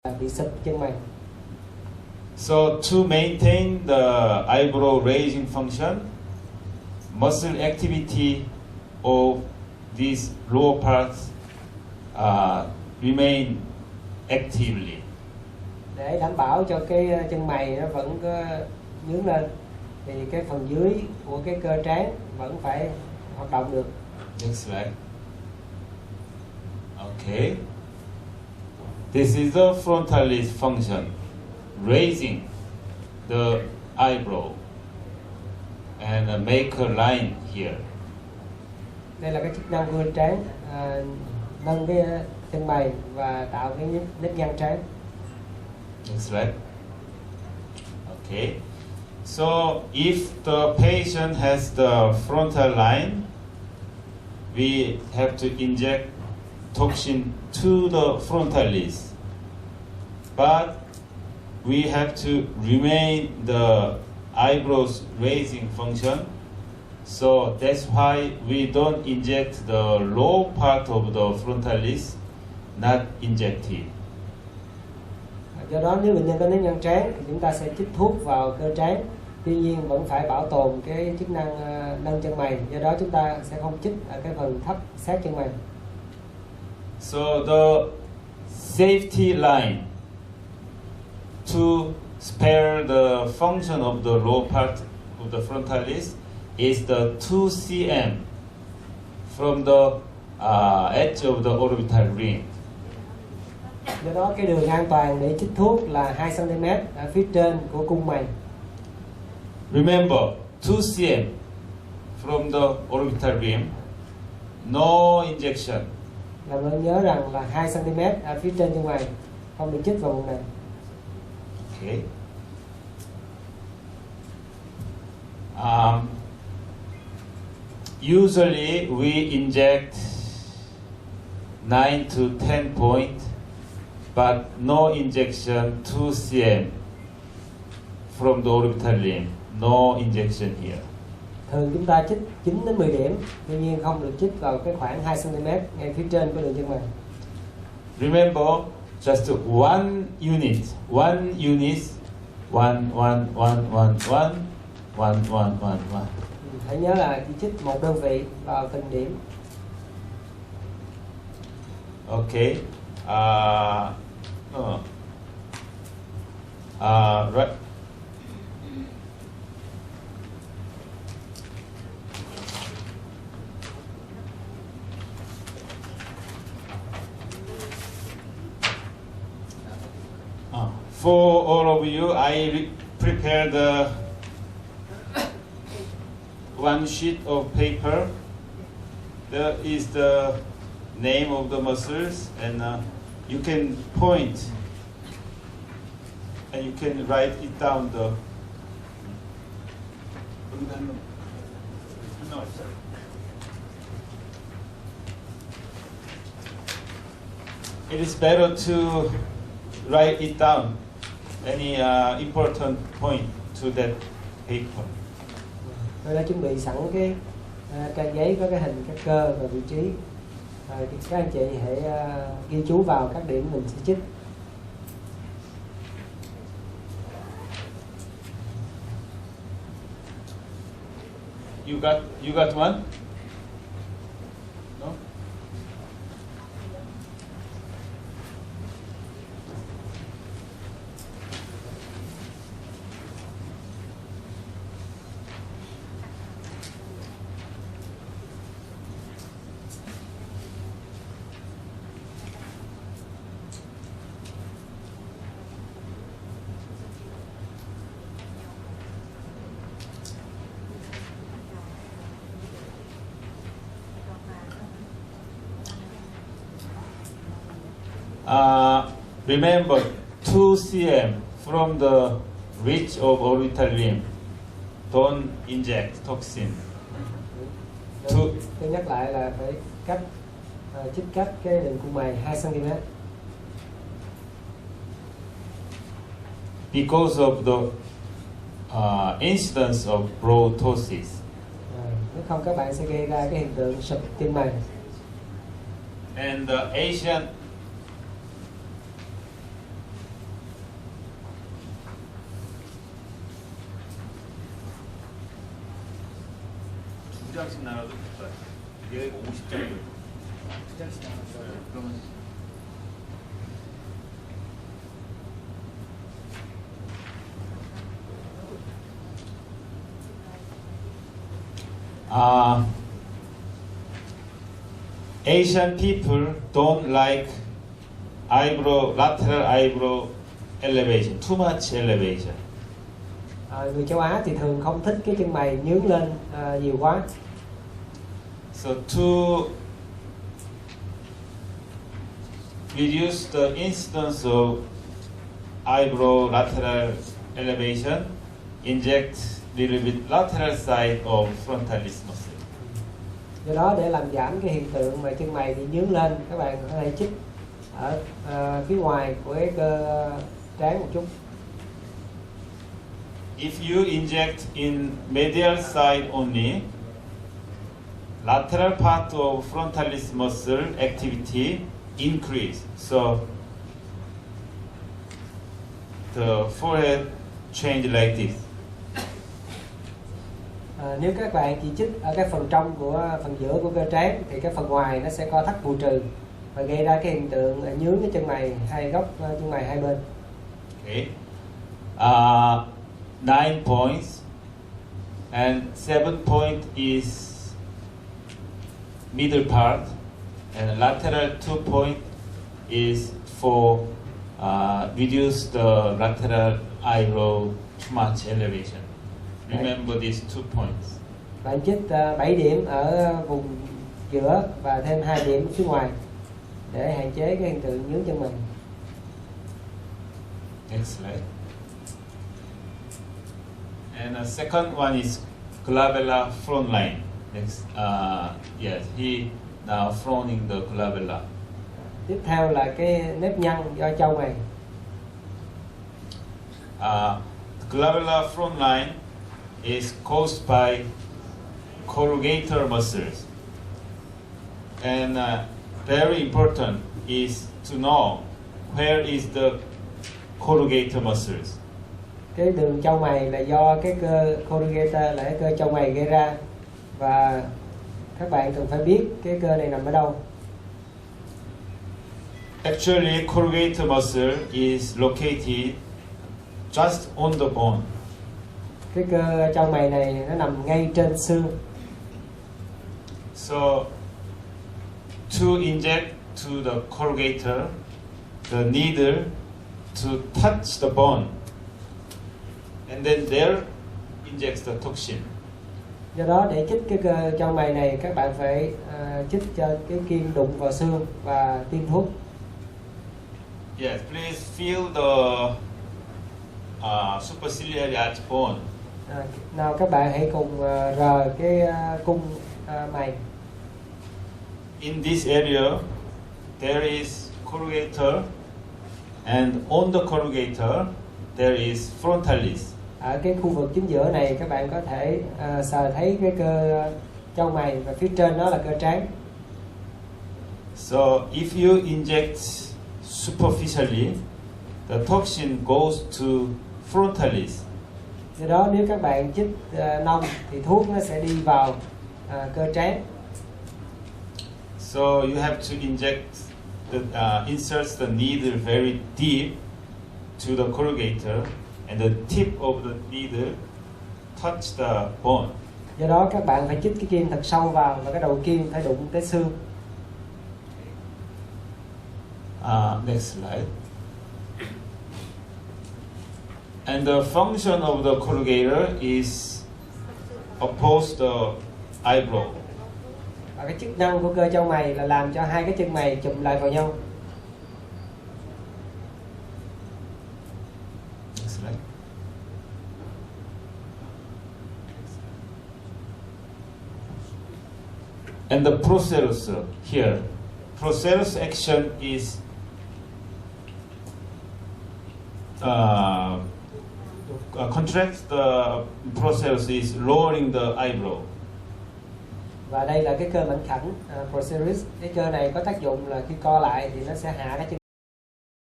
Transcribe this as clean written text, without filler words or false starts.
bị sụp chân mày. So to maintain the eyebrow raising function, muscle activity of these lower parts remain actively. Để đảm bảo cho cái chân mày nó vẫn có nhướng lên thì cái phần dưới của cái cơ trán vẫn phải hoạt động được. Next slide. Okay. This is the frontalis function, raising the eyebrow and make a line here. Đây là cái chức năng của trán, nâng cái chân mày và tạo cái nếp nhăn trán. Next slide. Okay. So if the patient has the frontal line, we have to inject toxin to the frontalis. But we have to remain the eyebrows raising function. So that's why we don't inject the low part of the frontalis, not injected. Do đó nếu bệnh nhân có nếp nhăn trán thì chúng ta sẽ chích thuốc vào cơ trán. Tuy nhiên vẫn phải bảo tồn cái chức năng nâng chân mày. Do đó chúng ta sẽ không chích ở cái phần thấp sát chân mày. So the safety line to spare the function of the lower part of the frontalis is the 2 cm from the edge of the orbital ring. Do đó cái đường an toàn để chích thuốc là 2 cm ở phía trên của cung mày. Remember, 2 cm from the orbital rim, no injection. Làm ơn nhớ rằng là 2 cm ở phía trên chân mày, không được chích vào vùng này. Okay. Usually we inject 9 to 10 point, but no injection 2 cm from the orbital rim. No injection here. Thường chúng ta chích 9 đến 10 điểm, tuy nhiên không được chích vào cái khoảng 2 cm ngay phía trên của đường chân mày. Remember, just one unit, one. Hãy nhớ là chỉ chích một đơn vị vào từng điểm. Okay. Right. For all of you, I prepared one sheet of paper. There is the name of the muscles, and you can point, and you can write it down. It is better to write it down. Any important point to that paper. Tôi đã chuẩn bị sẵn cái trang giấy có cái hình các cơ và vị trí. Các anh chị hãy ghi chú vào các điểm mình sẽ chích. You got one? No? Remember, 2 cm from the ridge of orbital rim. Don't inject toxin. Tôi nhắc lại là phải chích cách cái đường cung mày 2 cm. Because of the incidence of brotosis. Nếu không các bạn sẽ gây ra cái hiện tượng sụp tim mày. And the Asian 2장씩 나눠도 될까요? 얘가 50장이거든요. 그러면 Asian people don't like lateral eyebrow elevation, too much elevation. Người châu Á thì thường không thích cái chân mày nhướng lên nhiều quá. So to reduce the incidence of eyebrow lateral elevation, inject little bit lateral side of frontalis muscle. Do đó để làm giảm cái hiện tượng mà chân mày bị nhướng lên, các bạn có thể chích ở phía ngoài của cái cơ trán một chút. If you inject in medial side only, lateral part of frontalis muscle activity increase. So the forehead change like this. Nếu các bạn chỉ chích ở cái phần trong của phần giữa của cơ trán thì cái phần ngoài nó sẽ co thắt bù trừ và gây ra cái hiện tượng nhướng cái chân mày hay góc chân mày hai bên. Okay. 9 points and 7 point is middle part and lateral 2 point is for reduce the lateral eyebrow too much elevation. Remember these 2 points. Bạn chích 7 điểm ở vùng giữa và thêm 2 điểm phía ngoài để hạn chế cái hiện tượng nhướng chân mày. Next slide. And the second one is glabella front line. Next, yes, he now frowning the glabella. Tiếp theo là cái nếp nhăn do châu mày. Glabella front line is caused by corrugator muscles, and very important is to know where is the corrugator muscles. Cái đường châu mày là do cái cơ corrugator là cái cơ châu mày gây ra và các bạn cần phải biết cái cơ này nằm ở đâu. Actually, corrugator muscle is located just on the bone. Cái cơ châu mày này nó nằm ngay trên xương. So to inject to the corrugator, the needle to touch the bone, and then there injects the toxin. Do đó để chích cái cơ châu mày này các bạn phải chích cho cái kim đụng vào xương và tiêm thuốc. Yes, please feel the superciliary arch bone. Nào các bạn hãy cùng rờ cái cung mày. In this area, there is corrugator, and on the corrugator, there is frontalis. Ở cái khu vực chính giữa này các bạn có thể sờ thấy cái cơ châu mày và phía trên đó là cơ trán. So if you inject superficially, the toxin goes to frontalis. Do đó nếu các bạn chích nông thì thuốc nó sẽ đi vào cơ trán. So you have to inject insert the needle very deep to the corrugator, and the tip of the needle touch the bone. Do đó các bạn phải chích cái kim thật sâu vào và cái đầu kim phải đụng tới xương. Next slide. And the function of the corrugator is oppose the eyebrow. Và cái chức năng của cơ châu mày là làm cho hai cái chân mày chụm lại vào nhau. Next slide. And the procerus here. Procerus action is contract the procerus is lowering the eyebrow. Và đây là cái cơ mảnh khảnh procerus. Cái cơ này có tác dụng là khi co lại thì nó sẽ hạ cái chân